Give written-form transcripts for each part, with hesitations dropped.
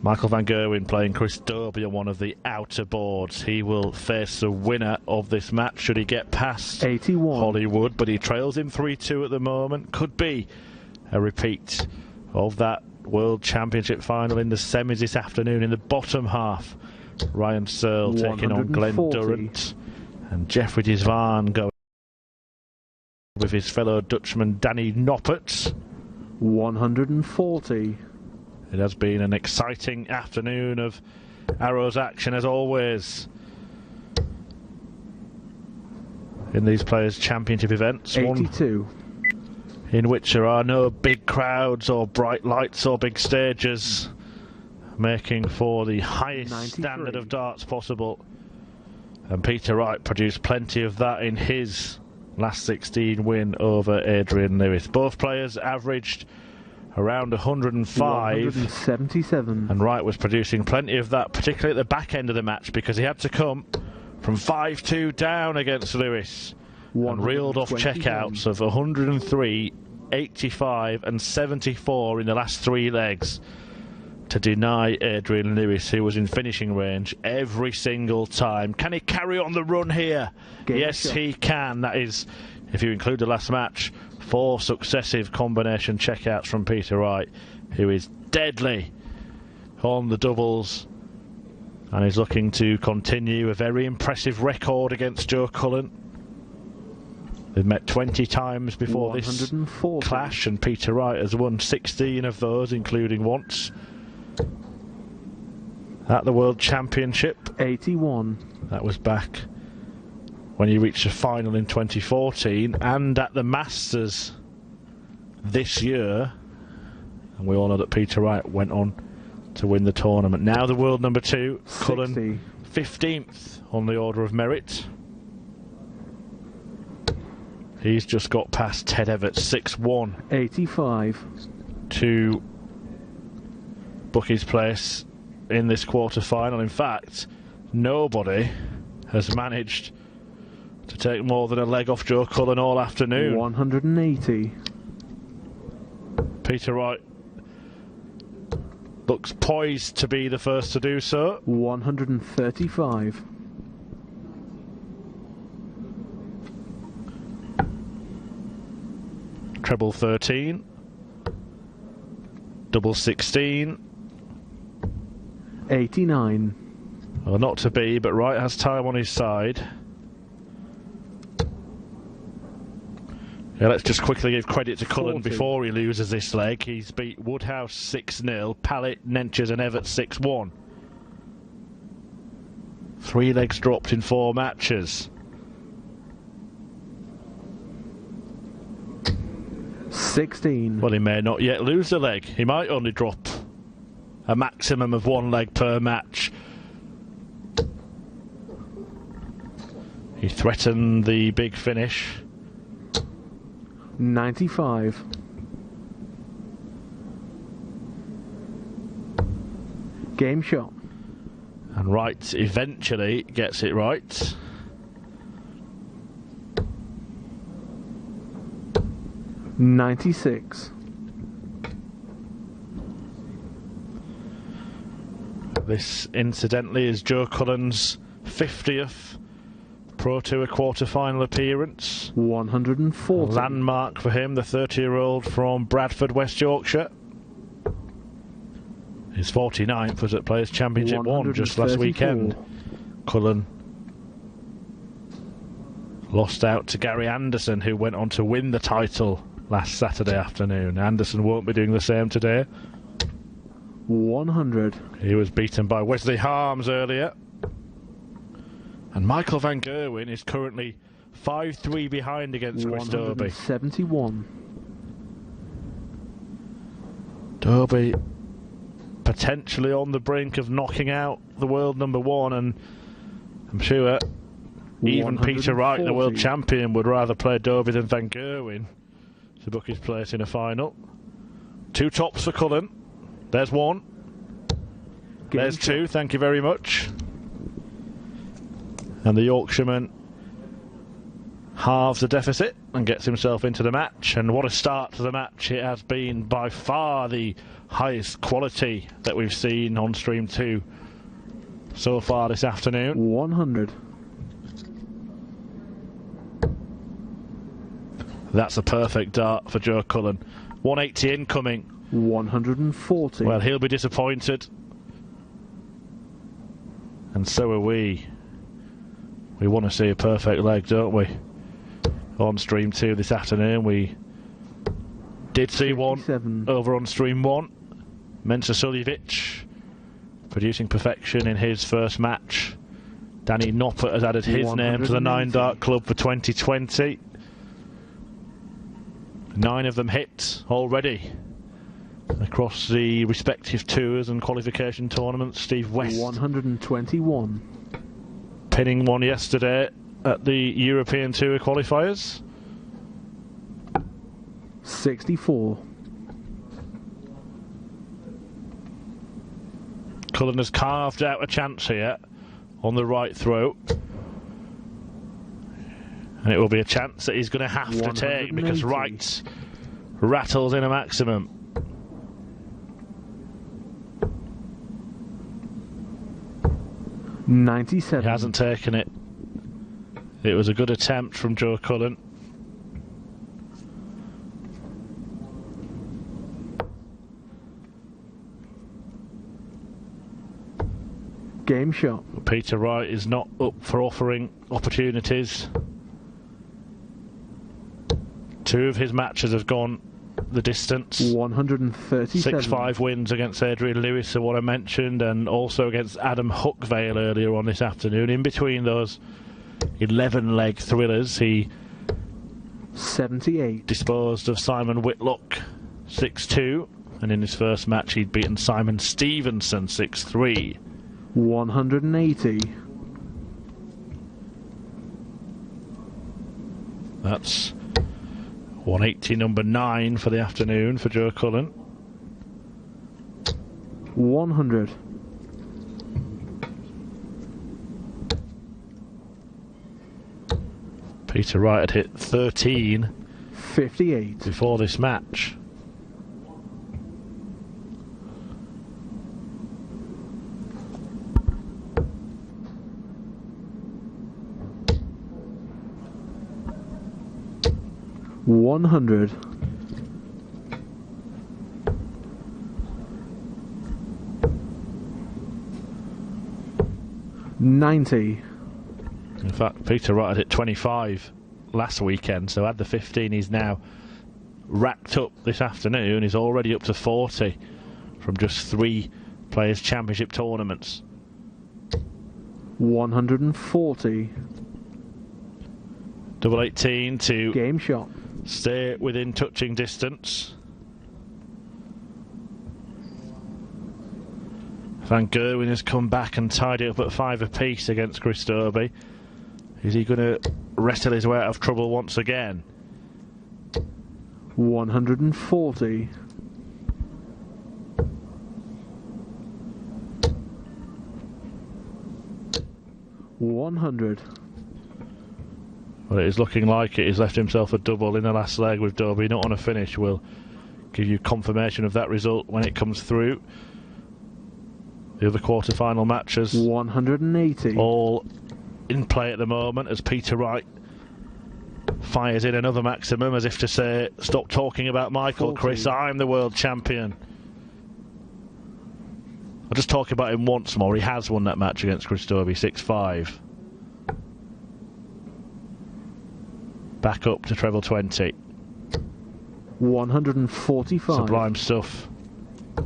Michael van Gerwen playing Chris Dobie on one of the outer boards. He will face the winner of this match should he get past 81. Hollywood, but he trails him 3-2 at the moment. Could be a repeat of that World Championship final in the semis this afternoon in the bottom half. Ryan Searle taking on Glenn Durrant, and Jeffrey de Zwaan going with his fellow Dutchman Danny Noppert. 140. It has been an exciting afternoon of arrows action as always in these Players' Championship events. 82. One in which there are no big crowds or bright lights or big stages, making for the highest 93. standard of darts possible. And Peter Wright produced plenty of that in his last 16 win over Adrian Lewis. Both players averaged around 105. 177. And Wright was producing plenty of that, particularly at the back end of the match, because he had to come from 5-2 down against Lewis and reeled off checkouts of 103, 85 and 74 in the last 3 legs to deny Adrian Lewis, who was in finishing range every single time. Can he carry on the run here? Yes, he can. That is, if you include the last match, 4 successive combination checkouts from Peter Wright, who is deadly on the doubles and is looking to continue a very impressive record against Joe Cullen. They've met 20 times before this clash, and Peter Wright has won 16 of those, including once at the World Championship. 81. That was back when he reached the final in 2014, and at the Masters this year. And we all know that Peter Wright went on to win the tournament. Now the world number 2, Cullen, 15th on the order of merit. He's just got past Ted Everett 6-1. 85. To book his place in this quarter-final. In fact, nobody has managed to take more than a leg off Joe Cullen all afternoon. 180. Peter Wright looks poised to be the first to do so. 135. Treble 13. Double 16. 89. Well, not to be, but Wright has time on his side. Yeah, let's just quickly give credit to Cullen 40. before he loses this leg. He's beat Woodhouse 6-0, Pallett, Nenches and Everett 6-1. 3 legs dropped in 4 matches. 16. Well, he may not yet lose the leg. He might only drop a maximum of 1 leg per match. He threatened the big finish. 95. Game shot. And Wright eventually gets it right. $96. This, incidentally, is Joe Cullen's 50th Pro Tour quarter-final appearance. 140. A landmark for him, the 30-year-old from Bradford, West Yorkshire. His 49th was at Players' Championship 1 just last weekend. Cullen lost out to Gary Anderson, who went on to win the title last Saturday afternoon. Anderson won't be doing the same today. 100. He was beaten by Wesley Harms earlier. And Michael van Gerwen is currently 5-3 behind against Chris Dobie. 171. Dobie potentially on the brink of knocking out the world number 1, and I'm sure even Peter Wright, the world champion, would rather play Dobie than van Gerwen to book his place in a final. 2 tops for Cullen. There's 1. There's 2, thank you very much. And the Yorkshireman halves the deficit. and gets himself into the match. And what a start to the match it has been. By far the highest quality that we've seen on Stream 2 so far this afternoon. 100. That's a perfect dart for Joe Cullen. 180 incoming. 140. Well, he'll be disappointed. And so are we. We want to see a perfect leg, don't we? On Stream 2 this afternoon, we did see 57. one over on Stream 1. Mensa Suljevic producing perfection in his first match. Danny Noppert has added his name to the 9 Dart Club for 2020. 9 of them hit already across the respective tours and qualification tournaments. Steve West 121. pinning one yesterday at the European Tour qualifiers. 64. Cullen has carved out a chance here on the right throat. And it will be a chance that he's going to have to take because Wright rattles in a maximum. $97. He hasn't taken it. It was a good attempt from Joe Cullen. Game shot. Peter Wright is not up for offering opportunities. 2 of his matches have gone the distance. 137. 6-5 wins against Adrian Lewis are what I mentioned, and also against Adam Huckvale earlier on this afternoon. In between those 11-leg thrillers, he 78. disposed of Simon Whitlock 6-2, and in his first match he'd beaten Simon Stevenson 6-3. 180. That's 180 number 9 for the afternoon for Joe Cullen. 100. Peter Wright had hit 13 58. before this match. $100. 90. In fact, Peter Wright had hit 25 last weekend, so had the 15 he's now racked up this afternoon. He's already up to 40 from just 3 Players' Championship tournaments. 140. Double 18 to Game shot. stay within touching distance. Van Gerwen has come back and tied it up at 5 apiece against Christobi. Is he going to wrestle his way out of trouble once again? 140. $100. Well, it is looking like it. He's left himself a double in the last leg with Dobie. Not on a finish. We'll give you confirmation of that result when it comes through. The other quarter-final matches 180. all in play at the moment as Peter Wright fires in another maximum as if to say, stop talking about Michael, 40. Chris, I'm the world champion. I'll just talk about him once more. He has won that match against Christobi 6-5. Back up to treble 20. 145. Sublime stuff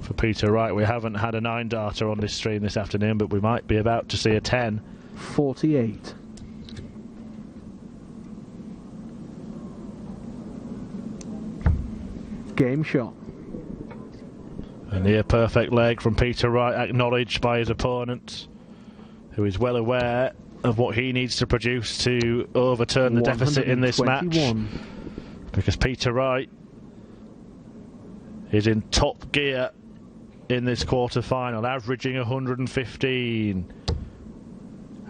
for Peter Wright. We haven't had a 9-darter on this stream this afternoon, but we might be about to see a 10. 48. Game shot. A near perfect leg from Peter Wright, acknowledged by his opponent, who is well aware of what he needs to produce to overturn the deficit in this match. Because Peter Wright is in top gear in this quarter-final, averaging 115.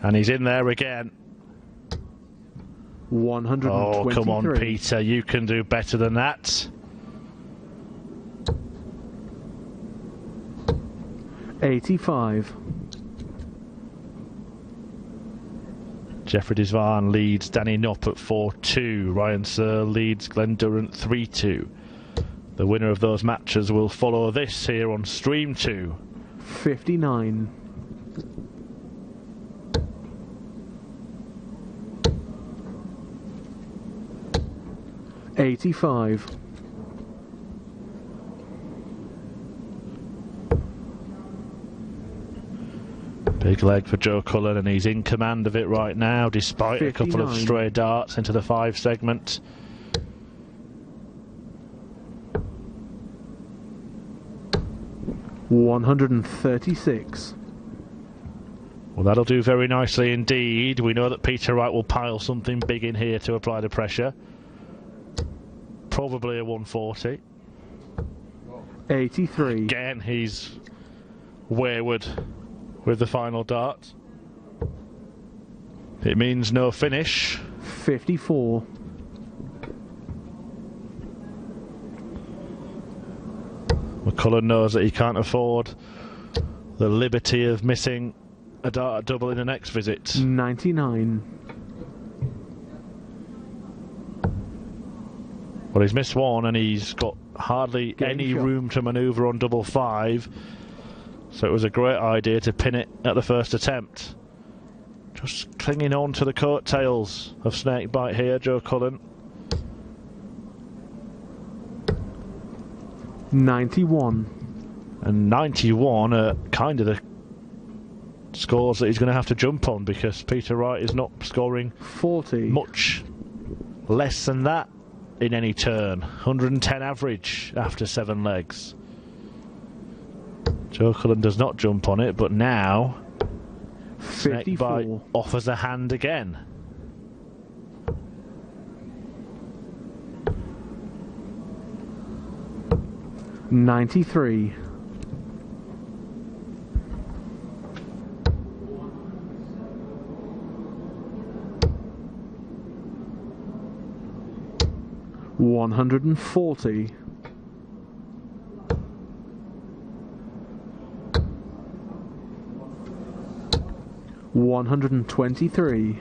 And he's in there again. 123. Oh, come on, Peter, you can do better than that. 85. Jeffrey Desvan leads Danny Knopp at 4-2. Ryan Searle leads Glenn Durrant 3-2. The winner of those matches will follow this here on Stream 2. 59. 85. Big leg for Joe Cullen, and he's in command of it right now, despite 59. A couple of stray darts into the 5 segment. $136. Well, that'll do very nicely indeed. We know that Peter Wright will pile something big in here to apply the pressure. Probably a 140. 83. Again, he's wayward with the final dart. It means no finish. 54. McCullen knows that he can't afford the liberty of missing a dart double in the next visit. 99. Well, he's missed one and he's got hardly any room to manoeuvre on double 5. So it was a great idea to pin it at the first attempt. Just clinging on to the coattails of Snakebite here, Joe Cullen. 91. And 91 are kind of the scores that he's going to have to jump on, because Peter Wright is not scoring 40. Much less than that in any turn. 110 average after 7 legs. Joe Cullen does not jump on it, but now Snakebite offers a hand again. $93. $140. $123.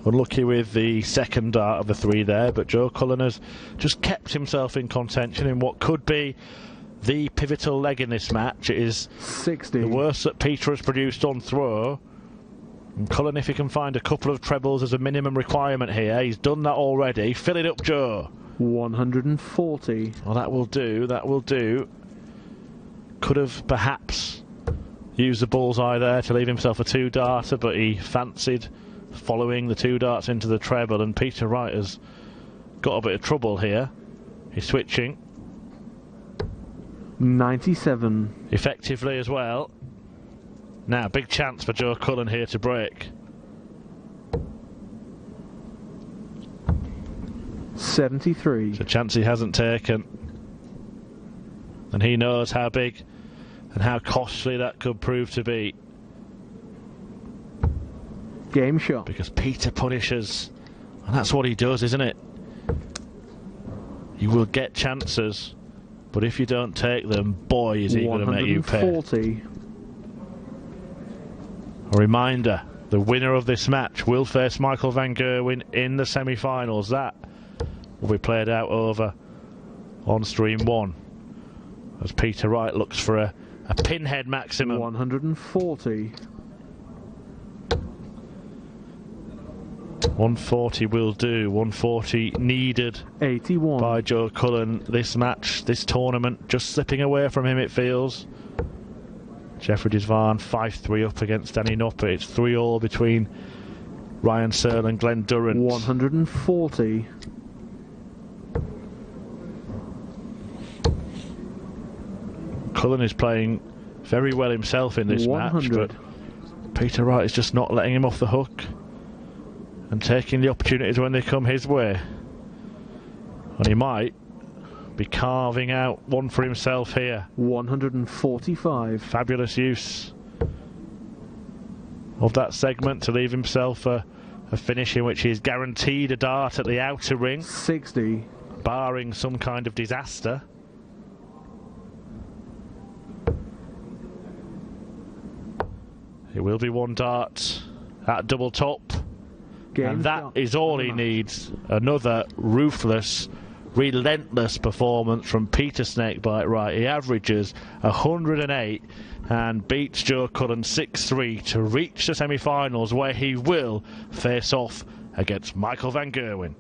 Unlucky with the second dart of the 3 there, but Joe Cullen has just kept himself in contention in what could be the pivotal leg in this match. It is 60. The worst that Peter has produced on throw. And Cullen, if he can find a couple of trebles as a minimum requirement here, he's done that already. Fill it up, Joe. 140. Well, that will do, that will do. Could have perhaps used the bullseye there to leave himself a 2-darter, but he fancied following the 2 darts into the treble, and Peter Wright has got a bit of trouble here. He's switching. 97. Effectively as well. Now, big chance for Joe Cullen here to break. 73. It's a chance he hasn't taken. And he knows how big and how costly that could prove to be. Game shot. Because Peter punishes. And that's what he does, isn't it? You will get chances, but if you don't take them, boy, is he going to make you pay. 140. A reminder, the winner of this match will face Michael van Gerwen in the semi-finals. That will be played out over on Stream 1, as Peter Wright looks for a pinhead maximum. 140. 140 will do. 140 needed 81 by Joe Cullen this match, this tournament. Just slipping away from him, it feels. Jeffrey Desvan 5-3 up against Danny Knopp. It's 3-all between Ryan Searle and Glenn Durrant. 140. Cullen is playing very well himself in this 100. match, but Peter Wright is just not letting him off the hook and taking the opportunities when they come his way. And he might be carving out one for himself here. 145. Fabulous use of that segment to leave himself a A finish in which he is guaranteed a dart at the outer ring, 60. barring some kind of disaster. It will be one dart at double top. And that is all he needs. Another ruthless, relentless performance from Peter Snakebite Wright. He averages 108 and beats Joe Cullen 6-3 to reach the semi-finals, where he will face off against Michael van Gerwen.